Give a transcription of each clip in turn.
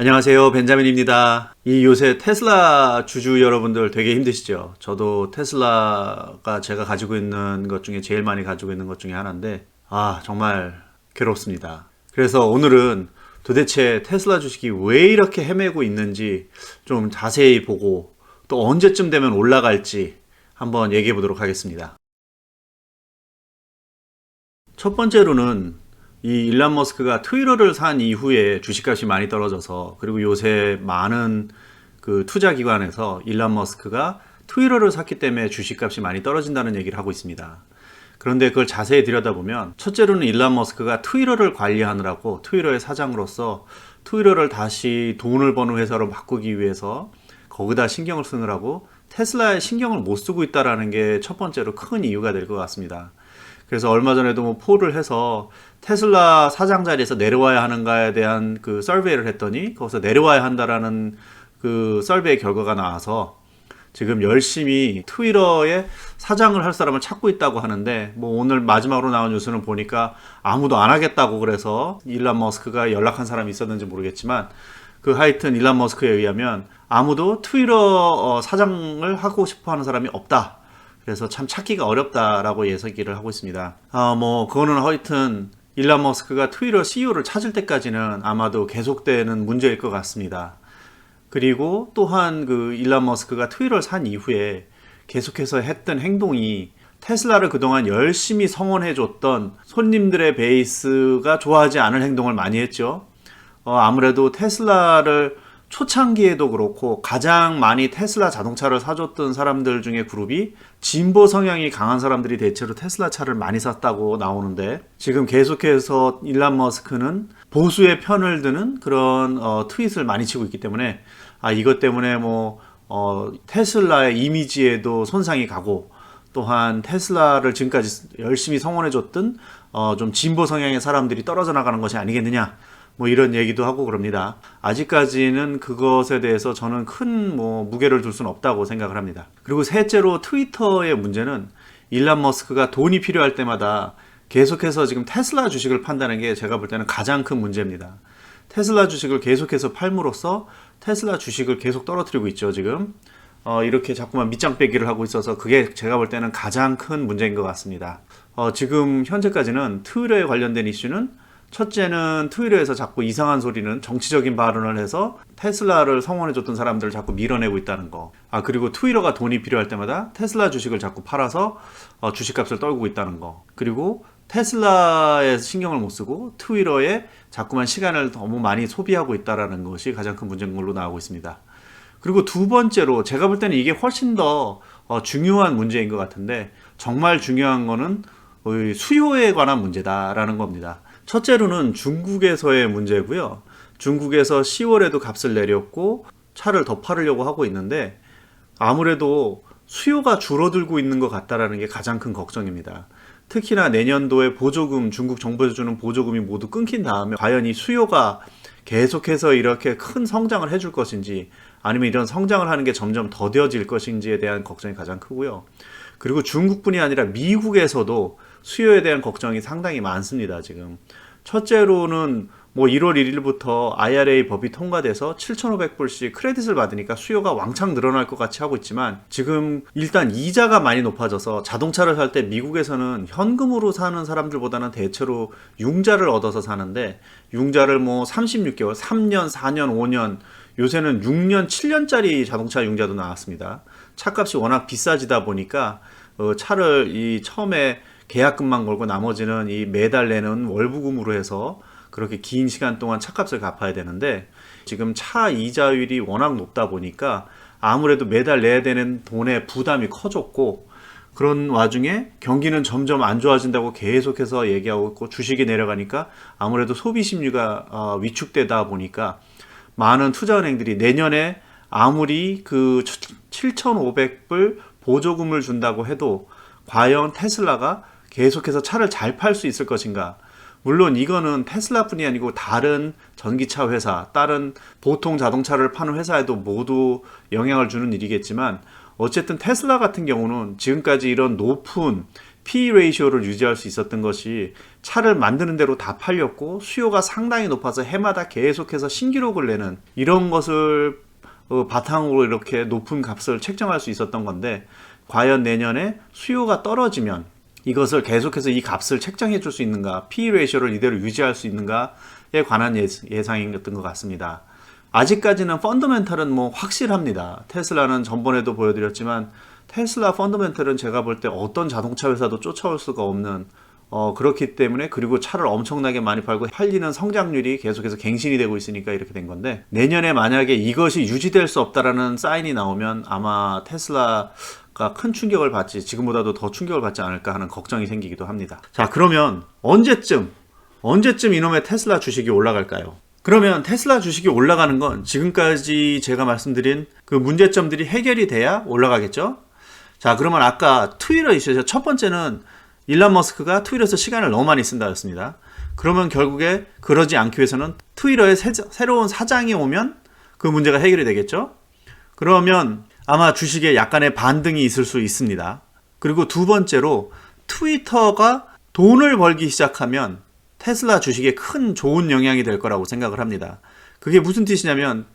안녕하세요. 벤자민입니다. 이 요새 테슬라 주주 여러분들 되게 힘드시죠? 저도 테슬라가 제가 가지고 있는 것 중에 제일 많이 가지고 있는 것 중에 하나인데, 정말 괴롭습니다. 그래서 오늘은 도대체 테슬라 주식이 왜 이렇게 헤매고 있는지 좀 자세히 보고 또 언제쯤 되면 올라갈지 한번 얘기해 보도록 하겠습니다. 첫 번째로는 이 일론 머스크가 트위터를 산 이후에 주식값이 많이 떨어져서, 그리고 요새 많은 그 투자 기관에서 일론 머스크가 트위터를 샀기 때문에 주식값이 많이 떨어진다는 얘기를 하고 있습니다. 그런데 그걸 자세히 들여다보면, 첫째로는 일론 머스크가 트위터를 관리하느라고 트위터의 사장으로서 트위터를 다시 돈을 버는 회사로 바꾸기 위해서 거기다 신경을 쓰느라고 테슬라에 신경을 못 쓰고 있다는 게 첫 번째로 큰 이유가 될 것 같습니다. 그래서 얼마 전에도 뭐 폴을 해서 테슬라 사장 자리에서 내려와야 하는가에 대한 그 서베이를 했더니 거기서 내려와야 한다라는 그 서베이 결과가 나와서 지금 열심히 트위터에 사장을 할 사람을 찾고 있다고 하는데, 뭐 오늘 마지막으로 나온 뉴스는 보니까 아무도 안 하겠다고 그래서 일론 머스크가 연락한 사람이 있었는지 모르겠지만, 그 하여튼 일론 머스크에 의하면 아무도 트위터 사장을 하고 싶어 하는 사람이 없다. 그래서 참 찾기가 어렵다라고 예상을 하고 있습니다. 뭐 그거는 하여튼 일론 머스크가 트위터 CEO를 찾을 때까지는 아마도 계속되는 문제일 것 같습니다. 그리고 또한 그 일론 머스크가 트위터를 산 이후에 계속해서 했던 행동이, 테슬라를 그동안 열심히 성원해줬던 손님들의 베이스가 좋아하지 않을 행동을 많이 했죠. 아무래도 테슬라를 초창기에도 그렇고 가장 많이 테슬라 자동차를 사줬던 사람들 중에 그룹이 진보 성향이 강한 사람들이 대체로 테슬라 차를 많이 샀다고 나오는데, 지금 계속해서 일론 머스크는 보수의 편을 드는 그런 트윗을 많이 치고 있기 때문에 이것 때문에 뭐 테슬라의 이미지에도 손상이 가고, 또한 테슬라를 지금까지 열심히 성원해줬던 좀 진보 성향의 사람들이 떨어져 나가는 것이 아니겠느냐, 뭐 이런 얘기도 하고 그럽니다. 아직까지는 그것에 대해서 저는 큰 뭐 무게를 둘 수는 없다고 생각을 합니다. 그리고 셋째로 트위터의 문제는, 일론 머스크가 돈이 필요할 때마다 계속해서 지금 테슬라 주식을 판다는 게 제가 볼 때는 가장 큰 문제입니다. 테슬라 주식을 계속해서 팔므로써 테슬라 주식을 계속 떨어뜨리고 있죠. 지금 이렇게 자꾸만 밑장 빼기를 하고 있어서 그게 제가 볼 때는 가장 큰 문제인 것 같습니다. 지금 현재까지는 트위터에 관련된 이슈는, 첫째는 트위터에서 자꾸 이상한 소리는 정치적인 발언을 해서 테슬라를 성원해줬던 사람들을 자꾸 밀어내고 있다는 거. 그리고 트위터가 돈이 필요할 때마다 테슬라 주식을 자꾸 팔아서 주식값을 떨구고 있다는 거. 그리고 테슬라에 신경을 못 쓰고 트위터에 자꾸만 시간을 너무 많이 소비하고 있다는 것이 가장 큰 문제인 걸로 나오고 있습니다. 그리고 두 번째로 제가 볼 때는 이게 훨씬 더 중요한 문제인 것 같은데, 정말 중요한 거는 수요에 관한 문제다라는 겁니다. 첫째로는 중국에서의 문제고요. 중국에서 10월에도 값을 내렸고 차를 더 팔으려고 하고 있는데, 아무래도 수요가 줄어들고 있는 것 같다라는 게 가장 큰 걱정입니다. 특히나 내년도에 보조금, 중국 정부에서 주는 보조금이 모두 끊긴 다음에 과연 이 수요가 계속해서 이렇게 큰 성장을 해줄 것인지, 아니면 이런 성장을 하는 게 점점 더뎌질 것인지에 대한 걱정이 가장 크고요. 그리고 중국뿐이 아니라 미국에서도 수요에 대한 걱정이 상당히 많습니다. 지금 첫째로는 뭐 1월 1일부터 IRA 법이 통과돼서 7,500불씩 크레딧을 받으니까 수요가 왕창 늘어날 것 같이 하고 있지만, 지금 일단 이자가 많이 높아져서 자동차를 살 때 미국에서는 현금으로 사는 사람들보다는 대체로 융자를 얻어서 사는데, 융자를 뭐 36개월, 3년, 4년, 5년, 요새는 6년, 7년짜리 자동차 융자도 나왔습니다. 차값이 워낙 비싸지다 보니까 차를 이 처음에 계약금만 걸고 나머지는 이 매달 내는 월부금으로 해서 그렇게 긴 시간 동안 차값을 갚아야 되는데, 지금 차 이자율이 워낙 높다 보니까 아무래도 매달 내야 되는 돈의 부담이 커졌고, 그런 와중에 경기는 점점 안 좋아진다고 계속해서 얘기하고 있고, 주식이 내려가니까 아무래도 소비 심리가 위축되다 보니까 많은 투자은행들이 내년에 아무리 그 7,500불 보조금을 준다고 해도 과연 테슬라가 계속해서 차를 잘 팔 수 있을 것인가. 물론 이거는 테슬라뿐이 아니고 다른 전기차 회사, 다른 보통 자동차를 파는 회사에도 모두 영향을 주는 일이겠지만, 어쨌든 테슬라 같은 경우는 지금까지 이런 높은 PE 레이시오를 유지할 수 있었던 것이 차를 만드는 대로 다 팔렸고 수요가 상당히 높아서 해마다 계속해서 신기록을 내는 이런 것을 바탕으로 이렇게 높은 값을 책정할 수 있었던 건데, 과연 내년에 수요가 떨어지면 이것을 계속해서 이 값을 책정해 줄 수 있는가, PE 레이시오를 이대로 유지할 수 있는가에 관한 예상이었던 것 같습니다. 아직까지는 펀더멘탈은 뭐 확실합니다. 테슬라는 전번에도 보여드렸지만 테슬라 펀더멘탈은 제가 볼 때 어떤 자동차 회사도 쫓아올 수가 없는, 그렇기 때문에, 그리고 차를 엄청나게 많이 팔고 팔리는 성장률이 계속해서 갱신이 되고 있으니까 이렇게 된 건데, 내년에 만약에 이것이 유지될 수 없다라는 사인이 나오면 아마 테슬라가 큰 충격을 받지, 지금보다도 더 충격을 받지 않을까 하는 걱정이 생기기도 합니다. 자, 그러면 언제쯤 이놈의 테슬라 주식이 올라갈까요? 그러면 테슬라 주식이 올라가는 건 지금까지 제가 말씀드린 그 문제점들이 해결이 돼야 올라가겠죠? 자, 그러면 아까 트위터 이슈에서 첫 번째는 일론 머스크가 트위터에서 시간을 너무 많이 쓴다였습니다. 그러면 결국에 그러지 않기 위해서는 트위터에 새로운 사장이 오면 그 문제가 해결이 되겠죠? 그러면 아마 주식에 약간의 반등이 있을 수 있습니다. 그리고 두 번째로 트위터가 돈을 벌기 시작하면 테슬라 주식에 큰 좋은 영향이 될 거라고 생각을 합니다. 그게 무슨 뜻이냐면,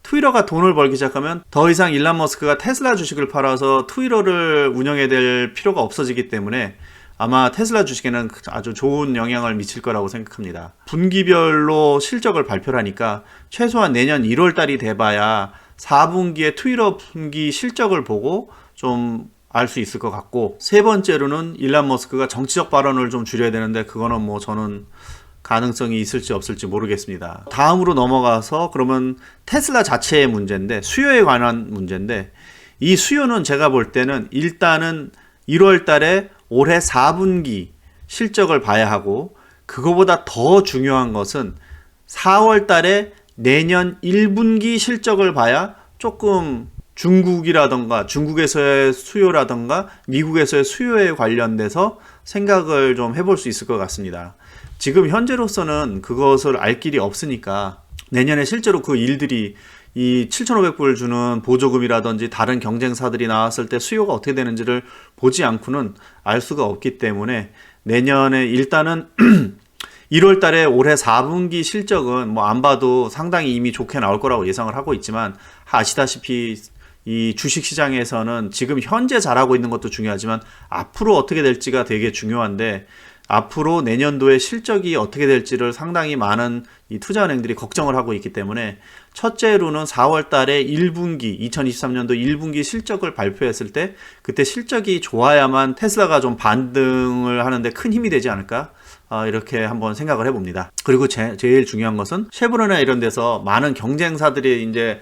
트위터가 돈을 벌기 시작하면 더 이상 일론 머스크가 테슬라 주식을 팔아서 트위터를 운영해야 될 필요가 없어지기 때문에 아마 테슬라 주식에는 아주 좋은 영향을 미칠 거라고 생각합니다. 분기별로 실적을 발표를 하니까 최소한 내년 1월 달이 돼봐야 4분기에 트위터 분기 실적을 보고 좀 알 수 있을 것 같고, 세 번째로는 일론 머스크가 정치적 발언을 좀 줄여야 되는데 그거는 뭐 저는 가능성이 있을지 없을지 모르겠습니다. 다음으로 넘어가서 그러면 테슬라 자체의 문제인데, 수요에 관한 문제인데, 이 수요는 제가 볼 때는 일단은 1월 달에 올해 4분기 실적을 봐야 하고, 그거보다 더 중요한 것은 4월 달에 내년 1분기 실적을 봐야 조금 중국이라던가 중국에서의 수요라던가 미국에서의 수요에 관련돼서 생각을 좀 해볼 수 있을 것 같습니다. 지금 현재로서는 그것을 알 길이 없으니까 내년에 실제로 그 일들이 이 7,500불 주는 보조금이라든지 다른 경쟁사들이 나왔을 때 수요가 어떻게 되는지를 보지 않고는 알 수가 없기 때문에, 내년에 일단은 1월 달에 올해 4분기 실적은 뭐 안 봐도 상당히 이미 좋게 나올 거라고 예상을 하고 있지만, 아시다시피 이 주식시장에서는 지금 현재 잘하고 있는 것도 중요하지만 앞으로 어떻게 될지가 되게 중요한데, 앞으로 내년도에 실적이 어떻게 될지를 상당히 많은 이 투자은행들이 걱정을 하고 있기 때문에, 첫째로는 4월 달에 1분기 2023년도 1분기 실적을 발표했을 때 그때 실적이 좋아야만 테슬라가 좀 반등을 하는데 큰 힘이 되지 않을까, 이렇게 한번 생각을 해봅니다. 그리고 제일 중요한 것은 쉐보레나 이런 데서 많은 경쟁사들이 이제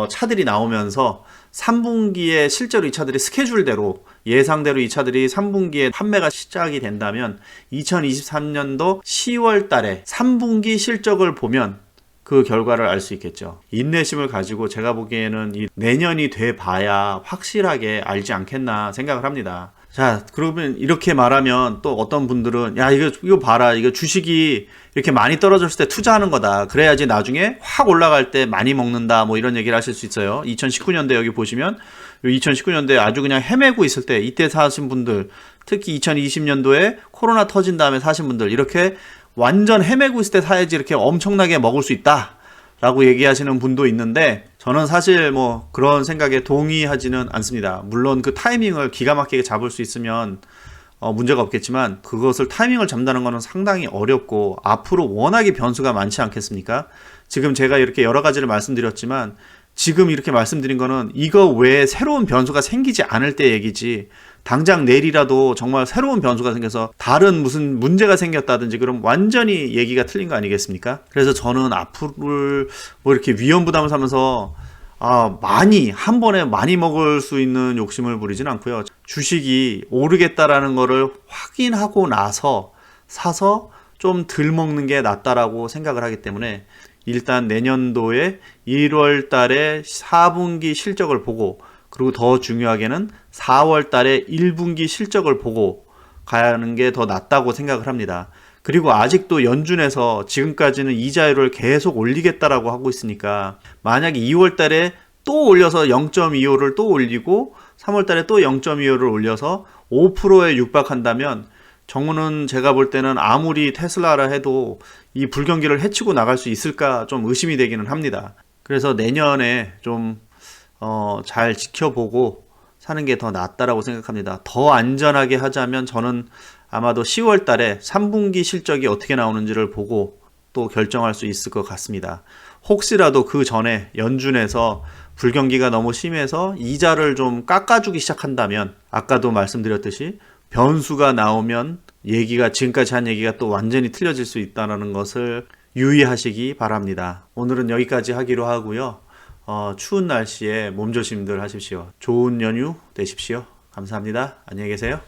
차들이 나오면서 3분기에 실제로 이 차들이 스케줄대로, 예상대로 이 차들이 3분기에 판매가 시작이 된다면 2023년도 10월 달에 3분기 실적을 보면 그 결과를 알 수 있겠죠. 인내심을 가지고 제가 보기에는 이 내년이 돼 봐야 확실하게 알지 않겠나 생각을 합니다. 자, 그러면 이렇게 말하면 또 어떤 분들은, 야, 이거 봐라, 이거 주식이 이렇게 많이 떨어졌을 때 투자하는 거다, 그래야지 나중에 확 올라갈 때 많이 먹는다, 뭐 이런 얘기를 하실 수 있어요. 2019년대 여기 보시면 2019년대 아주 그냥 헤매고 있을 때 이때 사신 분들, 특히 2020년도에 코로나 터진 다음에 사신 분들, 이렇게 완전 헤매고 있을 때 사야지 이렇게 엄청나게 먹을 수 있다 라고 얘기하시는 분도 있는데, 저는 사실 뭐 그런 생각에 동의하지는 않습니다. 물론 그 타이밍을 기가 막히게 잡을 수 있으면 문제가 없겠지만, 그것을 타이밍을 잡는다는 것은 상당히 어렵고 앞으로 워낙에 변수가 많지 않겠습니까? 지금 제가 이렇게 여러 가지를 말씀드렸지만, 지금 이렇게 말씀드린 거는 이거 외에 새로운 변수가 생기지 않을 때 얘기지, 당장 내일이라도 정말 새로운 변수가 생겨서 다른 무슨 문제가 생겼다든지 그럼 완전히 얘기가 틀린 거 아니겠습니까? 그래서 저는 앞으로 뭐 이렇게 위험부담을 사면서 한 번에 많이 먹을 수 있는 욕심을 부리진 않고요. 주식이 오르겠다라는 거를 확인하고 나서 사서 좀 덜 먹는 게 낫다라고 생각을 하기 때문에, 일단 내년도에 1월 달에 4분기 실적을 보고, 그리고 더 중요하게는 4월 달에 1분기 실적을 보고 가는 게 더 낫다고 생각을 합니다. 그리고 아직도 연준에서 지금까지는 이자율을 계속 올리겠다라고 하고 있으니까, 만약에 2월 달에 또 올려서 0.25를 또 올리고 3월 달에 또 0.25를 올려서 5%에 육박한다면 정부는 제가 볼 때는 아무리 테슬라라 해도 이 불경기를 헤치고 나갈 수 있을까 좀 의심이 되기는 합니다. 그래서 내년에 좀 잘 지켜보고 사는 게 더 낫다라고 생각합니다. 더 안전하게 하자면 저는 아마도 10월 달에 3분기 실적이 어떻게 나오는지를 보고 또 결정할 수 있을 것 같습니다. 혹시라도 그 전에 연준에서 불경기가 너무 심해서 이자를 좀 깎아주기 시작한다면 아까도 말씀드렸듯이 변수가 나오면 얘기가 지금까지 한 얘기가 또 완전히 틀려질 수 있다는 것을 유의하시기 바랍니다. 오늘은 여기까지 하기로 하고요. 추운 날씨에 몸조심들 하십시오. 좋은 연휴 되십시오. 감사합니다. 안녕히 계세요.